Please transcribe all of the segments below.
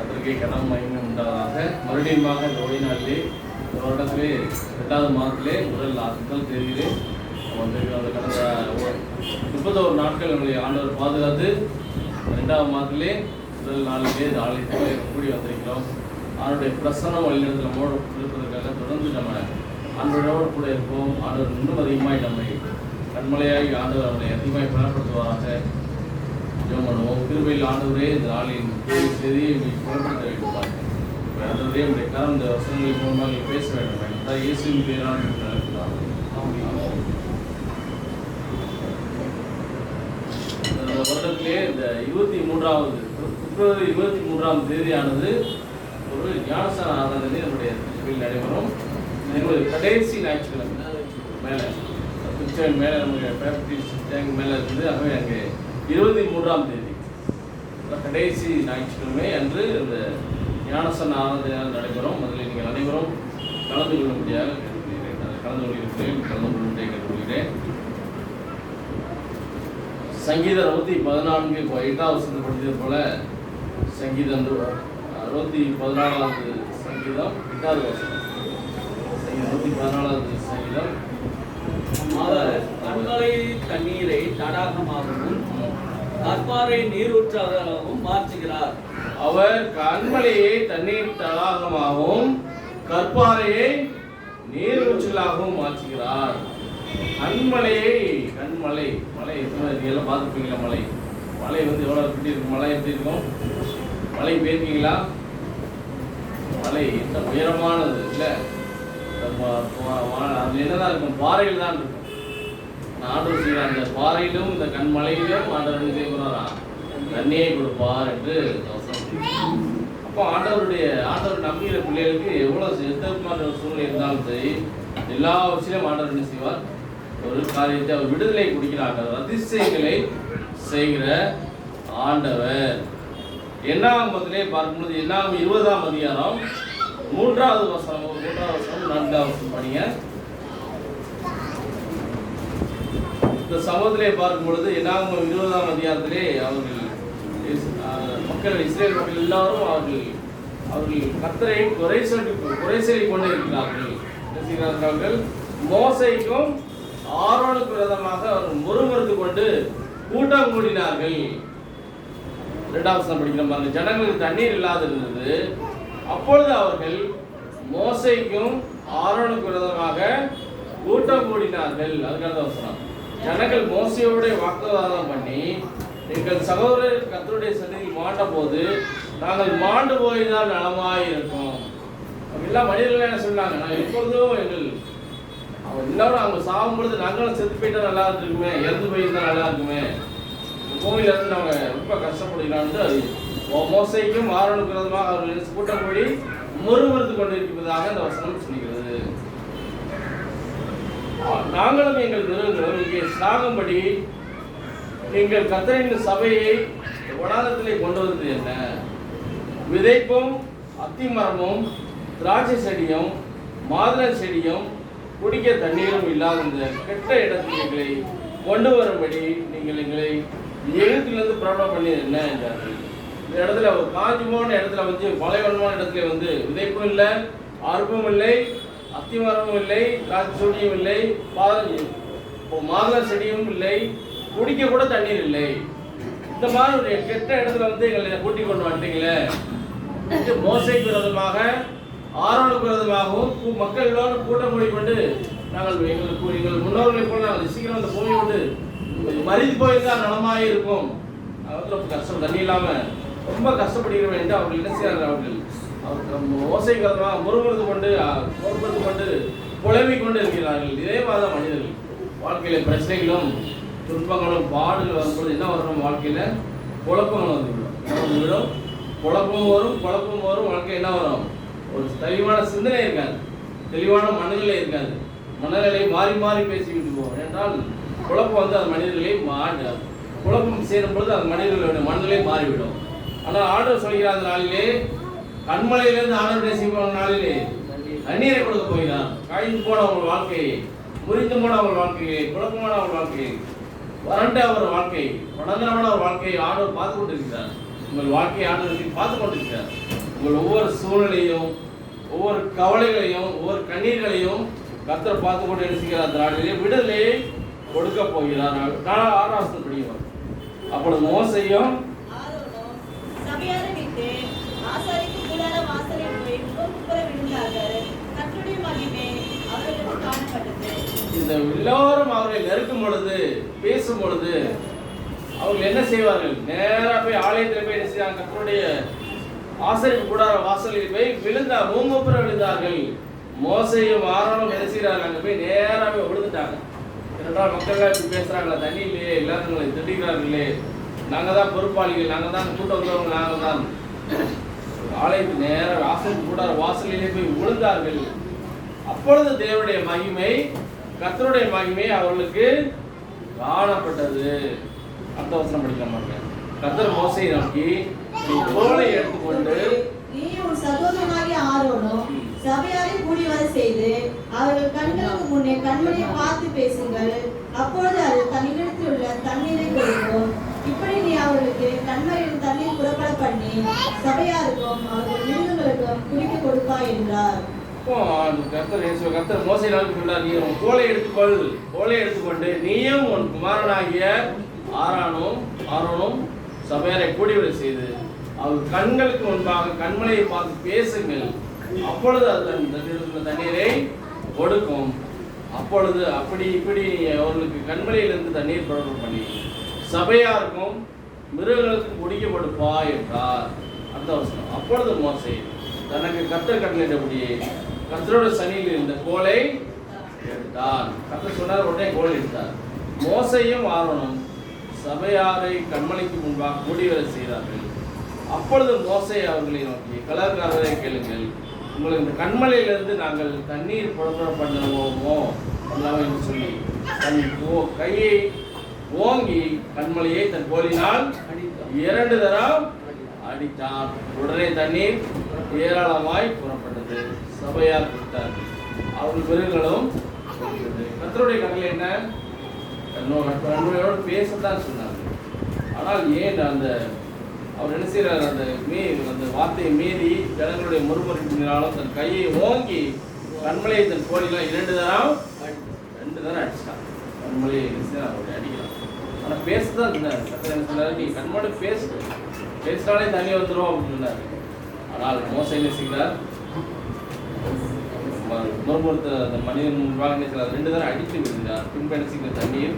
கத்திரிக்கை கனம் மகிமை உண்டாதாக. மறுபடியுமாக இந்த ஓய்வு நாளிலே இந்த வருடத்திலே 2வது மாதத்திலே முதல் தேதியிலே வந்து அந்த கடந்த 31 நாட்கள் நம்முடைய ஆண்டவர் பாதுகாத்து 2வது மாதத்திலே முதல் நாளிலே இந்த ஆலயத்திலே கூடி வந்திருக்கிறோம். ஆண்டவருடைய பிரசன்னம் வழிநடத்தில் நம்மோடு இருப்பதற்காக தொடர்ந்து நம்ம ஆண்டவரோடு கூட இருப்போம். ஆண்டவர் இன்னும் அதிகமாய் நம்மை கண்மலையாகி ஆண்டவர் அவனை அதிகமாய் பலப்படுத்துவாராக. ஜெபம் பண்ணுவோம். கிருபையில் ஆண்டவரே இந்த நாளின் செய்தியை புலப்படுத்த வேண்டும். ஆண்டவரே உடைய கரம் இந்த வசனங்களின் மூலமாக பேச வேண்டும். இயேசுவின் பேரால் நடக்கிறார். இந்த வருடத்திலே இந்த 23வது பிப்ரவரி 23ஆம் தேதியானது ஒரு ஞானஸ்தான ஆராதனை நம்முடைய திருச்சியில் நடைபெறும். கடைசி ஞாயிற்றுக்கிழமை மேலே திருச்சியின் மேலே நம்முடைய பேப்டிஸ்ட் டேங்க் மேலே இருக்குது. ஆகவே அங்கே 23ஆம் தேதி கடைசி ஞாயிற்றுக்கிழமை அன்று இந்த ஞானஸ்தான ஆராதனை நடைபெறும். அதில் நீங்கள் அனைவரும் கலந்து கொள்ளும்படியாக கலந்து கொள்கிறேன். சங்கீதம் 114 8வது வசனம் படித்தது போல சங்கீதம் 114வது சங்கீதம் 8வது வசனம். சங்கீதம் 114வது சங்கீதம் கண்மலை தண்ணீரை தடாகமாகவும் கற்பாறை நீரூற்றாகவும் மாற்றுகிறார். அவர் கண்மலையை தண்ணீர் தடாகமாகவும் கற்பாறையை நீரூற்றலாகவும் மாற்றுகிறார். கண்மலை மலை எல்லாம் பார்த்துருப்பீங்களா? மலை வந்து எவ்வளோ எப்படி இருக்கும்? மலை எப்படி இருக்கும்? மலை போயிருக்கீங்களா? மலை இந்த உயரமானது இல்லை, அது என்னதான் இருக்கும்? பாறையில் தான் இருக்கும். ஆண்டவர் செய்கிற அந்த பாறையிலும் இந்த கண்மலையிலும் ஆண்டவர் என்ன செய்ய போறாரா? தண்ணியை கொடுப்பார் என்று. அப்போ ஆண்டவர் நம்புகிற பிள்ளைகளுக்கு எந்த சூழ்நிலை இருந்தாலும் சரி, எல்லா விஷயம் ஆண்டவர் என்ன செய்வார்? ஒரு காரியத்தை அவர் விடுதலை கொடுக்கிறார். அதிசயங்களை செய்கிற ஆண்டவர். என்னாகமத்திலே பார்க்கும்போது என்னாகும் 20ஆம் அதிகாரம் 3வது வசனம் 4வது வசனம் படிங்க. இந்த சமூகத்திலே பார்க்கும் பொழுது என்னாகும் 20ஆம் அதிகாரத்திலே அவர்கள் இஸ்ரேல் மக்கள் எல்லாரும் அவர்கள் கர்த்தரை குறை சொல்லி கொண்டே இருக்கிறார்கள். மோசேக்கும் ஆரோனுக்கு விரோதமாக அவர்கள் முறுமுறுத்து கொண்டு கூட்டம் கூடினார்கள். 2வது வசனம் படிக்கிறோம் பாருங்க. ஜனங்களுக்கு தண்ணீர் இல்லாது இருந்தது. அப்பொழுது அவர்கள் மோசேக்கும் ஆரோனுக்கு விரோதமாக கூட்டம் கூடினார்கள். அதுக்காக வசனம். ஜனங்கள் மோசையோட வாக்குவாதம் பண்ணி, எங்கள் சகோதரர் கர்த்தருடைய சந்நிதியில் மாண்ட போது நாங்கள் மாண்டு போய்தான் நலமாயிருக்கும். எல்லாம் மனிதர்கள் என்ன சொன்னாங்க? நாங்கள் எப்பொழுதும் எல்லாரும் அவங்க சாகும் பொழுது நாங்களும் செத்து போயிட்டா நல்லா இருக்குமே, இறந்து போயிருந்தா நல்லா இருக்குமே, கோவில இருந்து அவங்க ரொம்ப கஷ்டப்படுகிறான்னு மோசைக்கும் ஆரோனுக்கு விரோதமாக அவர்கள் கூட்டம் கூடி முறுமுறுத்து கொண்டிருப்பதாக இந்த வசனம் சொல்கிறது. நாங்களும் எங்கள் நிறுவனங்களும் இங்கே சாகும்படி எங்கள் கர்த்தரின் சபையை வனாந்தரத்திலே கொண்டு வந்தது என்ன? விதைப்பும் அத்திமரமும் திராட்சை செடியும் மாதுளை செடியும் குடிக்க தண்ணீரும் இல்லாத இந்த கெட்ட இடத்தில் எங்களை கொண்டு வரும்படி நீங்கள் எங்களை எழுத்திலிருந்து புறப்பட பண்ணியது என்ன என்றார்கள். இந்த இடத்துல ஒரு காஞ்சி போன இடத்துல வந்து பலைவனமான இடத்துல வந்து விதைப்பும் இல்லை, அறுப்பும் இல்லை, அத்திமரமும் இல்லை, திராட்சை செடியும் இல்லை, மாதுளை செடியும் இல்லை, குடிக்க கூட தண்ணீர் இல்லை. இந்த மாதிரி ஒரு கெட்ட இடத்துல வந்து எங்களை கூட்டிக் கொண்டு வந்துட்டீங்களே. மோசைக்கு விரோதமாக ஆரோனுக்கு விரோதமாகவும் மக்கள் எல்லாரும் கூட்டம் கூடிக்கொண்டு எங்கள் முன்னோர்களை போல நாங்கள் சீக்கிரம் அந்த பூமி விட்டு மறித்து போயிருந்தால் நலமாக இருக்கும். ரொம்ப கஷ்டம், தண்ணி இல்லாமல் ரொம்ப கஷ்டப்படுகிறோம் என்று அவர்கள் என்ன செய்கிறார்கள்? அவர்கள் மோசைக்கு விரோதமாக முறுமுறுத்து கொண்டு புலம்பிக் கொண்டு இருக்கிறார்கள். இதே மாதிரி தான் மனிதர்கள் வாழ்க்கையில பிரச்சனைகளும் துன்பங்களும் பாடுகள் வரும்போது என்ன வரும்? வாழ்க்கையில குழப்பங்கள் வந்துவிடும். குழப்பம் வரும். வாழ்க்கை என்ன வரும்? ஒரு தெளிவான சிந்தனை இருக்காது, தெளிவான மனநிலை இருக்காது. மனநிலை மாறி மாறி பேசிக்கிட்டு போவோம். என்றால் குழப்பம் வந்து அது மனிதர்களை குழப்பம் சேரும் பொழுது அது மனிதர்களுடைய மனநிலை மாறிவிடும். ஆனால் ஆண்டவர் சொல்கிற அந்த நாளிலே கண்மலையிலிருந்து ஆண்டவருடைய செய்வோம் நாளிலே தண்ணீரை கொடுக்க போகிறார். காய்ந்து போன அவர்கள் வாழ்க்கையை, முறிந்து போன அவர்கள் வாழ்க்கையை, குழப்பமான அவர்கள் வாழ்க்கையை, வறண்ட அவர் வாழ்க்கை, வடந்திரமான ஒரு வாழ்க்கையை ஆண்டவர் பார்த்து கொண்டிருக்கிறார். உங்கள் வாழ்க்கையை ஆண்டவர் பார்த்து கொண்டிருக்கிறார். உங்கள் ஒவ்வொரு சூழ்நிலையும், ஒவ்வொரு கவலைகளையும், ஒவ்வொரு கண்ணீர்களையும் கர்த்தர் பார்த்து கொண்டு நினைச்சுக்கிறார். அந்த நாளிலே விடுதலையை கொடுக்க போகிறார். 6ஆம் வசனம் படிக்கிறோம். அப்பொழுது மோசேயும் ஆரோனும் சபையாரை விட்டு ஆசாரிப்பு கூடார வாசலில் போய் முகங்குப்புற விழுந்தார்கள். கர்த்தருடைய மகிமை அவர்களுக்கு காணப்பட்டது. இந்த எல்லோரும் அவரை நெருக்கும் பொழுது, பேசும் பொழுது அவங்க என்ன செய்வார்கள்? நேரா போய் ஆலயத்தில் போய் என்ன செய்வாங்க? கர்த்தருடைய ஆசாரிப்பு கூடார வாசலில் போய் முகங்குப்புற விழுந்தார்கள். மோசேயும் ஆரோனும் என்ன செய்கிறார்கள்? அங்கே போய் நேரா போய் விழுந்துட்டாங்க. இரண்டாவது மக்கள் இப்படி பேசுறாங்களா? தண்ணி இல்லையே, எல்லாருங்களை திட்டுகிறார்களே, நாங்கள் தான் பொறுப்பாளிகள், நாங்கள் தான் கூட்ட வந்தவங்க, நாங்கள் தான். ஆலயத்துக்கு நேரம் ஆசிரியர் கூட வாசலிலே போய் விழுந்தார்கள். அப்பொழுது தேவனுடைய மகிமை, கர்த்தருடைய மகிமை அவர்களுக்கு காணப்பட்டது. அந்த வசனம் படிக்கலாமாங்க. கர்த்தர் மோசேயை நோக்கி, நீ கோலை எடுத்துக்கொண்டு நீ உன் சகோதரனாகிய ஆரோனும் சபையாரை கூடி வர செய்து அவர்கள் கண்களுக்கு முன்னே கண்மணியை பார்த்து பேசுங்கள். அப்பொழுது அது தன்னிடத்தில் உள்ள தண்ணீரை கொடுக்கும். இப்படி நீ அவர்களுக்கு கண்மலையில் தண்ணீர் புறப்பட பண்ணி சபையாருக்கும் அவர்கள் மிருகங்களுக்கும் குடிக்க கொடுப்பாய் என்றார். கர்த்தர் மோசேயை நோக்கி சொன்னார், நீ உன் கோலை எடுத்துக்கொண்டு நீயும் உன் குமாரனாகிய ஆரோனும் சபையாரை கூடி வர செய்து அவர் கண்களுக்கு முன்பாக கண்மலையை பார்த்து பேசுங்கள். அப்பொழுது அது தண்ணீரை கொடுக்கும். அப்பொழுது அப்படி இப்படி அவர்களுக்கு கண்மலையிலிருந்து தண்ணீர் புறப்பட பண்ணி சபையாருக்கும் மிருகங்களுக்கும் குடிக்க கொடுப்பா என்றார். அடுத்த வசனம். அப்பொழுது மோசே தனக்கு கர்த்தர் கட்டளையிட்டபடியே கர்த்தரோட சனியில் இருந்த கோலை எடுத்தான். கர்த்தர் சொன்னார், உடனே கோலை எடுத்தார். மோசேயும் ஆரோனும் சபையாரை கண்மலைக்கு முன்பாக கூடி வர செய்தார்கள். அப்பொழுது மோசே அவர்களை நோக்கி, கலர்காரரை கேளுங்கள், உங்களுக்கு இந்த கண்மலையிலிருந்து நாங்கள் தண்ணீர் புறப்பட பண்ணுவோமோ என்று சொல்லி தன் கையை ஓங்கி கண்மலையை தன் கோலினால் 2 தரம் அடித்தான். உடனே தண்ணீர் ஏராளமாய் புறப்பட்டது. சபையார் கொடுத்தார்கள், அவர்கள் மிருகங்களும். கர்த்தருடைய கட்டளை என்ன? கண்மலையோடு பேசத்தான் சொன்னார்கள். ஆனால் ஏன் அவர் என்ன செய்கிறார்? அந்த வார்த்தையை மீறி ஜனங்களுடைய முறுமுறுப்பினாலும் தன் கையை ஓங்கி கண்மலையை தன் கோலிலாம் 2 தரம் அடிச்சிட்டான். கண்மலையை அவருடைய அடிக்கலாம். ஆனால் பேசதான் சொன்னார். என்ன சொன்னார்? நீ கண்மலை பேசினாலே தண்ணி வந்துடும் அப்படின்னு சொன்னார். ஆனால் மோசே என்ன செய்கிறார்? முறுமுறுத்த அந்த மனிதன் முன்பாக என்ன செய்கிறார்? 2 தரம் அடித்து விடுகிறார். பின்பு என்ன செய்கிற தண்ணீர்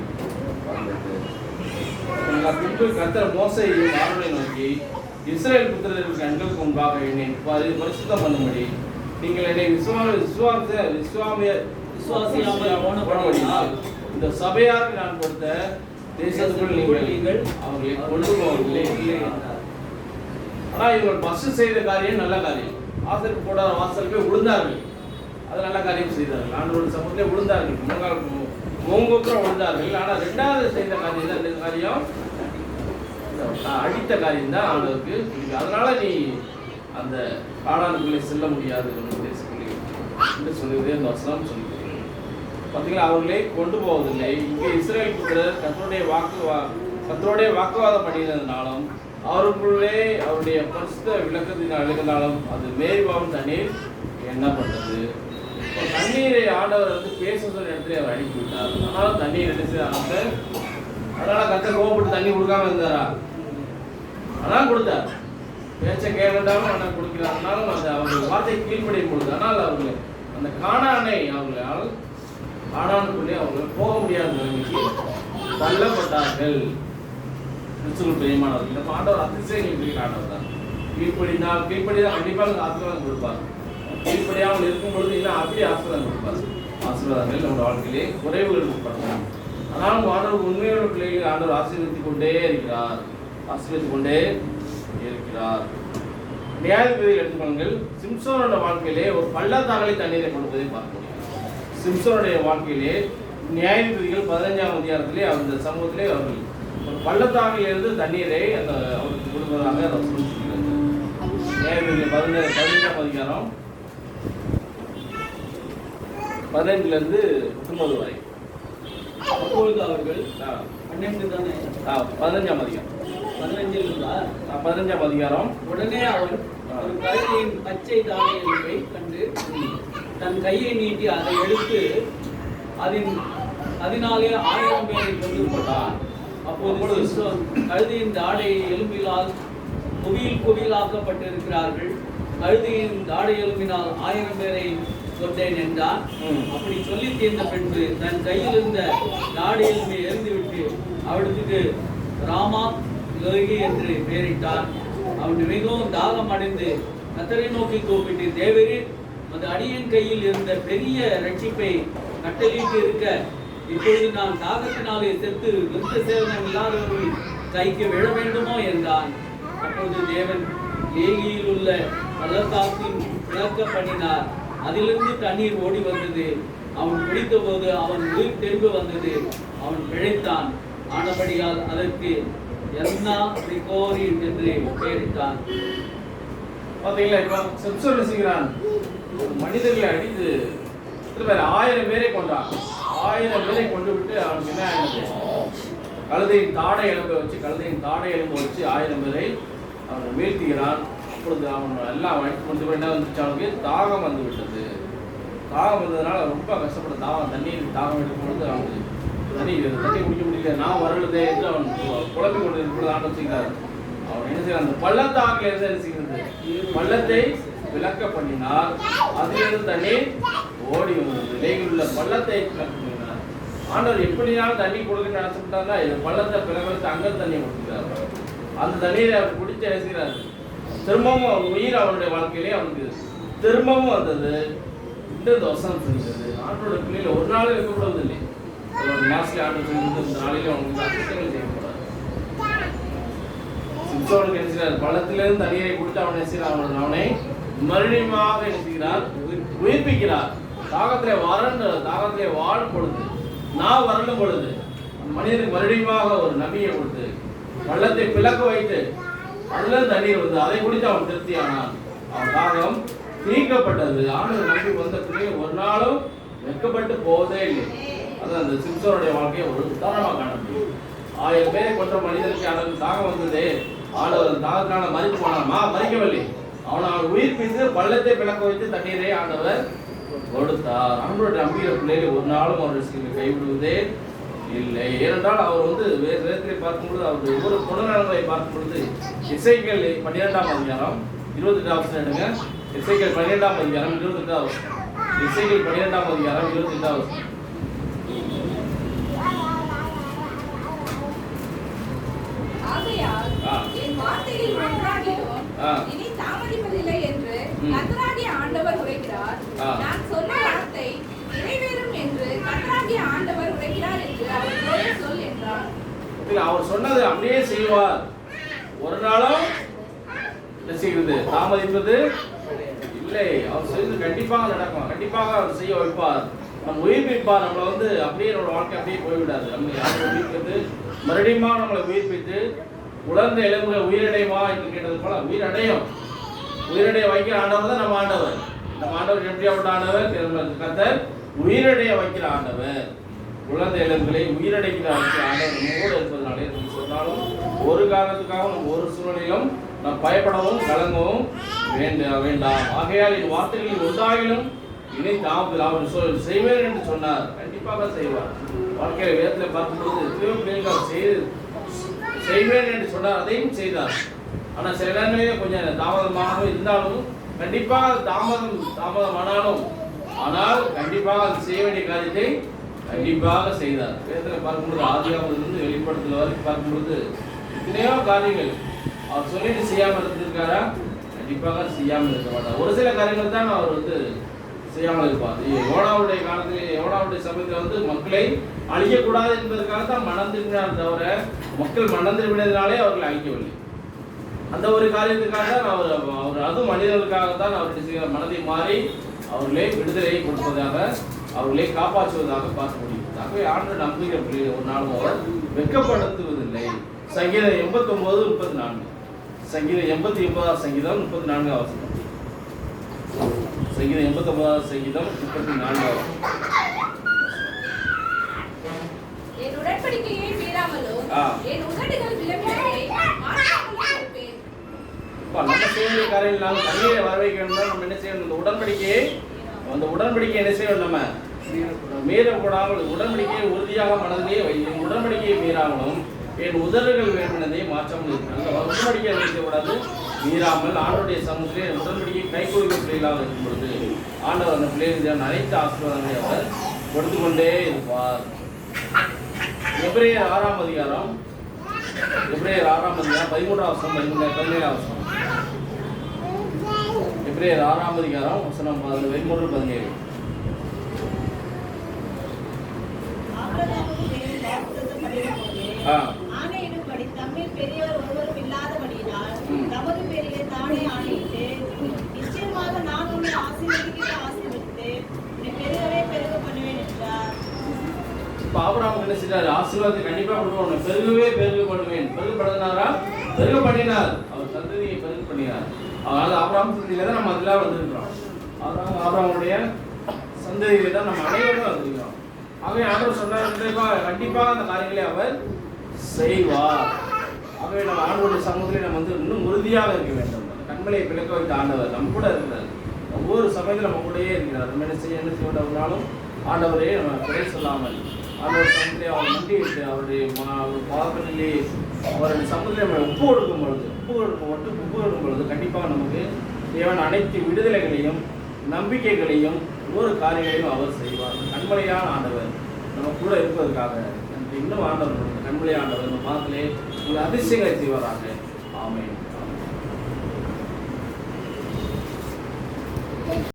வந்தது. பின்பு கர்த்தர் மோசேயையும் ஆரோனை நோக்கி, இஸ்ரவேல் புத்திரரின் கண்களுக்கு முன்பாக என்னை பரிசுத்தம் பண்ணும்படி நீங்கள் என்னை இந்த சபையாருக்கு நான் கொடுத்த தேசத்துக்குள் நீங்கள் அவர்களை கொண்டு போவதில்லை. ஆனால் இவர்கள் பஸ்ட் செய்த காரியம் நல்ல காரியம். ஆசிரியர் கூட வாசல் போய் விழுந்தார்கள். அது நல்ல காரியம் செய்தார்கள். ஆண்டவருடைய சமூகத்திலே விழுந்தார்கள், மூங்குப்புறம் விழுந்தார்கள். ஆனால் 2வது செய்த காரியம் தான் இந்த காரியம், அடித்த காரியம் தான் ஆண்டவருக்கு பிடிக்கும். அதனால நீ அந்த காடானுக்குள்ளே செல்ல முடியாது என்று சொல்லுவதே அந்த வசனம் சொல்லி பார்த்தீங்களா? அவர்களே கொண்டு போவதில்லை. இங்கே இஸ்ரவேல் புத்திரர் கர்த்தருடைய வாக்குவாதம் பண்ணியிருந்தனாலும் அவருக்குள்ளே அவருடைய பரிசுத்த விளக்கத்தினால் எழுதினாலும் அது மேரிபாவும் தண்ணீர் எண்ணப்பட்டது. தண்ணீரை ஆண்டவர் பேச சொல்ற இடத்துல அவர் அனுப்பி விட்டார். ஆனாலும் தண்ணீர் என்ன செய்தாங்க? அதனால கர்த்தர் கோபப்பட்டு தண்ணி கொடுக்காம இருந்தாரா? ஆனால் கொடுத்தார். பேச்சை கேட்கட்டாலும் ஆனால் கொடுக்கிறார். ஆனாலும் அந்த அவர்கள் வார்த்தை கீழ்ப்படியும் பொழுது ஆனால் அவர்கள் அந்த கானானை அவர்களால் கானானுக்குள்ளே அவர்கள் போக முடியாத நிலைமைக்கு தள்ளப்பட்டார்கள். கிறிஸ்துவுக்கு பிரியமானவர்கள், நம்ம ஆண்டவர் அதிசயங்களுக்கு ஆண்டவர் தான். கீழ்ப்படிதான் கண்டிப்பாக ஆசீர்வாதம் கொடுப்பார். கீழ்ப்படியாமல் இருக்கும் பொழுது இன்னும் அப்படியே ஆசீர்வாதம் கொடுப்பார். ஆசீர்வாதங்கள் நம்ம வாழ்க்கையிலே குறைவுகள் உட்படலாம். ஆனாலும் ஆண்டவர் உண்மையோட பிள்ளைகளை ஆண்டவர் ஆசீர்வதித்துக் கொண்டே இருக்கிறார். நியாயாதிபதிகள் எடுத்துக்கொள்ளுங்கள். சிம்சோனோட வாழ்க்கையிலே ஒரு பள்ளத்தாக்கலை தண்ணீரை கொடுப்பதை பார்க்க முடியும். சிம்சோனுடைய வாழ்க்கையிலே நியாயாதிபதிகள் 15ஆம் அதிகாரத்திலே அந்த சமூகத்திலே அவர்கள் ஒரு பள்ளத்தாக்கிலிருந்து தண்ணீரை அவருக்கு கொடுப்பதாக சொல்லியிருக்கிறது. நியாயாதிபதிகள் 15ஆம் அதிகாரம் 15லிருந்து 19 வரை. அப்பொழுது அவர்கள் 12 தானே 15ஆம் அதிகாரம் 15 இருந்தார். 15ஆம் அதிகாரம். உடனே அவன் ஒரு கழுதையின் பச்சை தாடை எலும்பை கண்டு தன் கையை நீட்டி அதை எடுத்து அதனாலே 1000 பேரை கொண்டு போட்டான். அப்போது சிம்சோன் கழுதையின் தாடை எலும்பினால் குவியலாக்கப்பட்டிருக்கிறார்கள், கழுதையின் தாடை எலும்பினால் 1000 பேரை கொண்டேன் என்றான். அப்படி சொல்லி தீர்ந்த பின்பு தன் கையில் இருந்த தாடை எலும்பை எறிந்துவிட்டு அவளுக்கு ராமா லோகி என்று பெயரிட்டான். அவன் மிகவும் தாகம் அடைந்து கர்த்தரை நோக்கி கூப்பிட்டு, தேவரே, அந்த அடியின் கையில் இருந்த பெரிய ரட்சிப்பை கட்டளையிட்டு இருக்க இப்பொழுது நான் தாகத்தினாலே செத்து விருத்த சேவனம் இல்லாதவர்கள் கைக்கு விழ வேண்டுமோ என்றான். அப்போது தேவன் லேகியில் உள்ள பள்ளத்தாக்கின் விளக்க பண்ணினார். அதிலிருந்து தண்ணீர் ஓடி வந்தது. அவன் குடித்த போது அவன் உயிர் திரும்ப வந்தது. அவன் பிழைத்தான். ஆனபடியால் அதற்கு எல்னா ரிகோரி என்று பெயரிட்டான். பாத்தீங்களா, இப்போ சிம்சோன் என்ன செய்கிறான்? மனிதர்களை அடித்து 1000 பேரை கொண்டான். 1000 பேரை கொண்டு விட்டு அவனுக்கு என்ன ஆயிடுச்சு? கழுதையின் தாடை எலும்பை வச்சு 1000 பேரை அவன் வீழ்த்துகிறான். அப்பொழுது அவன் எல்லாம் வயிற்று கொண்டு என்ன வந்துச்சு? அவனுக்கு தாகம் வந்து விட்டது. தாகம் வந்ததுனால ரொம்ப கஷ்டப்பட்ட தண்ணீர் தாகம் எடுக்கும் பொழுது அவனுக்கு தண்ணி குடிக்க முடியல. நான் வரலுதே என்று அவன் குழம்பி கொண்டு இருக்கிறது ஆண்டு செய்கிறார். அவன் என்ன செய்யறான்? அந்த பள்ளத்தாக்கில் இருந்து என்ன செய்கிறது? பள்ளத்தை விளக்க பண்ணினார். அதிலிருந்து தண்ணீர் ஓடி வந்தது. லேகில் உள்ள பள்ளத்தை விளக்க பண்ணினார். ஆண்டவர் எப்படினாலும் தண்ணி கொடுக்க நினைச்சுட்டாருன்னா இது பள்ளத்தை பிளவெடுத்து அங்கே தண்ணி கொடுக்கிறார். அந்த தண்ணீரை அவர் குடித்து எழுதுகிறார். திரும்பவும் உயிர் அவனுடைய வாழ்க்கையிலே அவனுக்கு திரும்பவும் வந்தது. இந்த வசனம் செஞ்சது ஆண்டோட பிள்ளையில ஒரு நாள் இருக்கக்கூடாது இல்லை. ஒரு மாசத்துல ஆண்டு செஞ்சது இந்த நாளிலே அவனுக்கு அதிசயங்கள் செய்யக்கூடாது. சிம்சோனுக்கு என்ன செய்கிறார்? பள்ளத்திலிருந்து தண்ணீரை கொடுத்து அவனை செய்கிறார். அவனை மறுபடியுமாக என்ன செய்கிறார்? உயிர்ப்பிக்கிறார். தாகத்திலே வாழும் பொழுது, நான் வரலும் பொழுது மனிதனுக்கு மறுபடியுமாக ஒரு நபியை கொடுத்து பள்ளத்தை பிளக்க வைத்து அதுல தண்ணீர் வந்து அதை குடித்து அவன் திருப்தியானான். அவன் தாகம் தீர்க்கப்பட்டது. ஆண்டவர் நம்பி வந்த பிள்ளை ஒரு நாளும் வெட்கப்பட்டு போவதே இல்லை. அது அந்த சிம்சோனுடைய வாழ்க்கையை ஒரு உதாரணமாக காண முடியும். 1000 பேரை கொன்ற மனிதனுக்கு அவனுக்கு தாகம் வந்ததே, ஆண்டவர் தாகத்தினால மறித்து போனாமா? மறிக்கவில்லை. அவன் உயிர்ப்பித்து பள்ளத்தை பிளக்க வைத்து தண்ணீரை ஆண்டவர் கொடுத்தார். ஆண்டவருடைய நம்பிக்கை பிள்ளைகளை ஒரு நாளும் அவர் கைவிடுவதே இல்லை. ஏனென்றால் அவர் வந்து வேறு விதத்திலே பார்க்கும்பொழுது அவர் ஒவ்வொரு குணநலங்களை பார்க்கும் பொழுது எசேக்கியேல் 12ஆம் அதிகாரம் 28 எடுங்க. எசேக்கியேல் 12ஆம் அதிகாரம் 28. எசேக்கியேல் 12ஆம் அதிகாரம் 28. ஆகையால் என் வார்த்தையில் ஒன்றாகிலும் இனி தாமதிப்பதில்லை என்று கர்த்தராகிய ஆண்டவர் உரைக்கிறார். நான் சொன்ன வார்த்தை நிறைவேறும் என்று கர்த்தராகிய ஆண்டவர் உரைக்கிறார் என்று அவர்களோடு சொல் என்றார். அவர் சொன்னது அப்படியே செய்வார். ஒரு நாளும் என்ன செய்கிறது? தாமதிப்பது இல்லை. அவர் செய்து கண்டிப்பாக நடக்கும். கண்டிப்பாக அவர் செய்ய வைப்பார். நம்ம உயிர்ப்பிப்பார். நம்மளை வந்து அப்படியே நம்மளோட வாழ்க்கை அப்படியே போய்விடாது. நம்ம யாரும் உயிர்ப்பித்து மறுபடியும் நம்மளை உயிர்ப்பித்து உலர்ந்த எலும்புகள் உயிரடையுமா என்று கேட்டது போல உயிரடையும். உயிரடைய வைக்கிற ஆண்டவர் தான் நம்ம ஆண்டவர். நம்ம ஆண்டவர் எப்படியாப்பட்ட ஆண்டவர்? கர்த்தர் உயிரடைய வைக்கிற ஆண்டவர். உலர்ந்த எலும்புகளை உயிரடைக்கிற ஆண்டவர் நம்மோடு இருப்பதனாலே சொன்னாலும் ஒரு காரணத்துக்காகவும் ஒரு சூழ்நிலையிலும் நாம் பயப்படவும் கலங்கவும் வேண்டாம். ஆகையால் என் வார்த்தைகளில் ஒன்றாகிலும் இனி அவர் செய்வேன் என்று சொன்னார். கண்டிப்பாக செய்வார். வாழ்க்கையில வேதத்தில் பார்க்கும்போது செய்வேன் என்று சொன்னார், அதையும் செய்தார். ஆனால் சில நேரங்களிலே கொஞ்சம் தாமதமாக இருந்தாலும் கண்டிப்பாக தாமதமானாலும் ஆனால் கண்டிப்பாக அது செய்ய வேண்டிய காரியத்தை கண்டிப்பாக செய்தார். வேதத்தில் பார்க்கும்போது ஆதியாகமத்திலிருந்து வெளிப்படுத்தல் வரைக்கும் பார்க்கும்பொழுது எத்தனையோ காரியங்கள் அவர் சொல்லிட்டு செய்யாமல் இருந்திருக்காரா? கண்டிப்பாக செய்யாமல் இருக்க மாட்டார். ஒரு சில காரியங்கள் தான் அவர் வந்து செய்யாமல் இருப்பார். யோனாவுடைய காலத்தில் யோனாவுடைய சமயத்தில் வந்து மக்களை அழிக்கக்கூடாது என்பதற்காக தான் மனம் திரும்பினார் தவிர மக்கள் மனம் திரும்பினதினாலே அவர்களை அழிக்கவில்லை. அந்த ஒரு காரியத்துக்காக தான் அவர் அதுவும் மனிதர்களுக்காக தான் அவருடைய மனதை மாறி அவர்களே விடுதலையை கொடுப்பதாக அவர்களை காப்பாற்றுவதாக பார்க்க முடியும். ஆகவே ஆண்டவர் நம்புகிற பிள்ளை ஒரு நாளும் அவர் வெட்கப்படுத்துவதில்லை. சங்கீதம் 89:34. சங்கீதம் 89 சங்கீதம் 34 சங்கீதம் 89 சங்கீதம் 34. என் உடன்படிக்கையை மீறாமலும் என் உதடுகள் விளம்பினதை நம்ம செய்ய வேண்டிய காரியங்கள் நாங்கள் தண்ணீரை வர வைக்கணும்னா நம்ம என்ன செய்யணும்? அந்த உடன்படிக்கையை என்ன செய்யணும்? நம்ம மீறக்கூடாமல் உடன்படிக்கையை உறுதியாக மனதிலே வைக்கும். உடன்படிக்கையை மீறாமலும் என் உதடுகள் வேண்டுமெனதை மாற்றாமல் இருக்கிறாங்க. உடன்படிக்கையை வைக்கக்கூடாது, மீறாமல் ஆண்டவருடைய சமூகத்திலே உடன்படிக்கையை கை கொடுக்கும் பிள்ளைகளாக இருக்கும் பொழுது ஆண்டவர் அந்த பிள்ளைகள் அனைத்து ஆசீர்வாதங்களை அவர் கொடுத்து கொண்டே இருப்பார். எபிரேயர் 6ஆம் அதிகாரம் 13ஆம் வசனம் 17ஆம் வசனம். எபிரேயர் 6ஆம் அதிகாரம் வசனம் 13-17. ஆணையிடும்படி தம்மில் பெரியவர் ஒருவரும் இல்லாதபடியினால் தமது பேரிலே தானே ஆணையிட்டு நிச்சயமாக நான் உன்னை ஆசீர்வதித்து உன்னை பெருகவே பெருக பண்ணுவேன் என்றார். இப்ப ஆபிரகாம் என்ன செய்தார்? ஆசீர்வாதத்தை கண்டிப்பா கொடுக்கணும். பெருகவே பெருக பண்ணுவேன். பெருக பண்ணினாரா? பெருக பண்ணினார். அவர் சந்ததியை பெருக பண்ணினார். அதனால ஆபிரகாம் சந்ததியில தான் நம்ம அதெல்லாம் வந்திருக்கிறோம். ஆபிரகாமுடைய சந்ததியில தான் நம்ம அனைவரும் வந்திருக்கிறோம். ஆகவே ஆண்டவர் சொன்னார், கண்டிப்பாக அந்த காரியங்களை அவர் செய்வார். ஆகவே நம்ம ஆண்டவருடைய சமூகத்திலே நம்ம இன்னும் உறுதியாக இருக்க வேண்டும். கண்மலையை பிளக்க வைத்த ஆண்டவர் நம்ம கூட இருக்கிறார். ஒவ்வொரு சமயத்தில் நம்ம கூடயே இருக்கிறார். நம்ம என்ன செய்ய வேண்டாம்னாலும் ஆண்டவரே நம்ம குறை சொல்லாமல் ஆண்டவர் சமூகத்திலே அவர் நன்றி விட்டு அவருடைய பாதத்திலே அவருடைய சமூகத்திலே நம்ம ஒப்பு கொடுக்கும் பொழுது கண்டிப்பாக நமக்கு தேவையான அனைத்து விடுதலைகளையும் நம்பிக்கைகளையும் ஒவ்வொரு காரியங்களையும் அவர் செய்வார். கண்மலையான ஆண்டவர் நம்ம கூட இருப்பதற்காக இன்னும் ஆண்டவர் கண்மலை ஆண்டவர் நம்ம பாதத்திலே அதிசயங்களை செய்வாராக. ஆமென்.